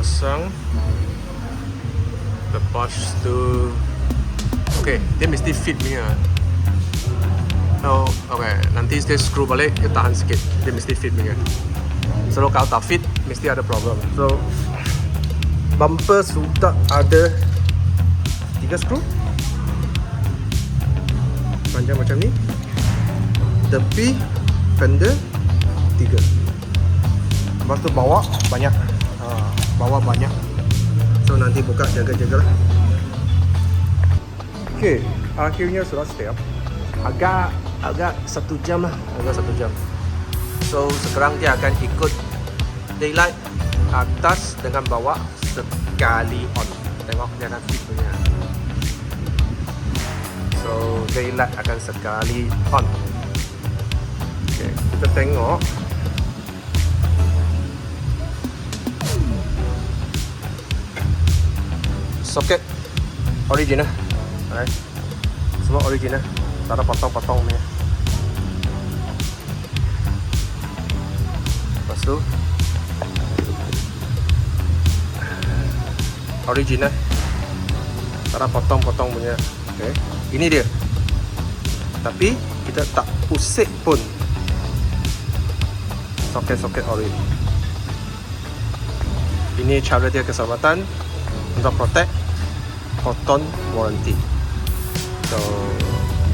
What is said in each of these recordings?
pasang. Lepas tu okay, dia mesti fit punya. So, okay, nanti dia screw balik, dia tahan sikit. Dia mesti fit punya. So, kalau tak fit, mesti ada problem. So, bumper sudah ada 3 skru. Panjang macam ni. Tepi fender 3. Lepas tu bawah banyak. Bawah banyak. So nanti buka jaga-jaga lah. Okay, akhirnya sudah siap. Agak 1 jam lah. Agak 1 jam. So sekarang dia akan ikut daylight atas dengan bawah sekali on. Tengok dia akan fit punya. So daylight akan sekali on. Okay, kita tengok. Soket original. Alright. Semua original. Tak ada potong-potong punya. Lepas tu original. Tak ada potong-potong punya. Okay. Ini dia. Tapi kita tak pusing pun soket-soket ori. Ini cara dia keselamatan untuk protect Proton warranty. So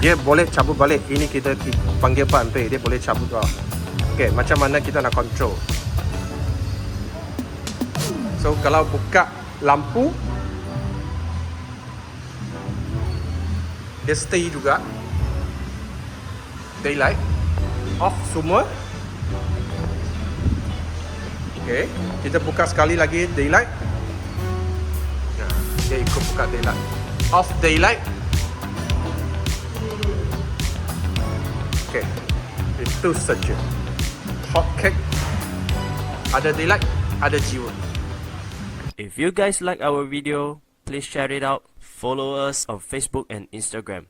dia boleh cabut balik. Ini kita panggil 4 ampere. Dia boleh cabut bawah. Okay, macam mana kita nak control. So kalau buka lampu, dia stay juga. Daylight off semua. Okay, kita buka sekali lagi daylight. Dia ikut buka daylight. Off daylight. Okay, itu saja. Hot cake. Ada daylight, ada jiwa. If you guys like our video, please share it out. Follow us on Facebook and Instagram.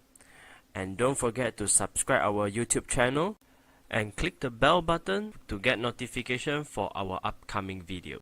And don't forget to subscribe our YouTube channel and click the bell button to get notification for our upcoming video.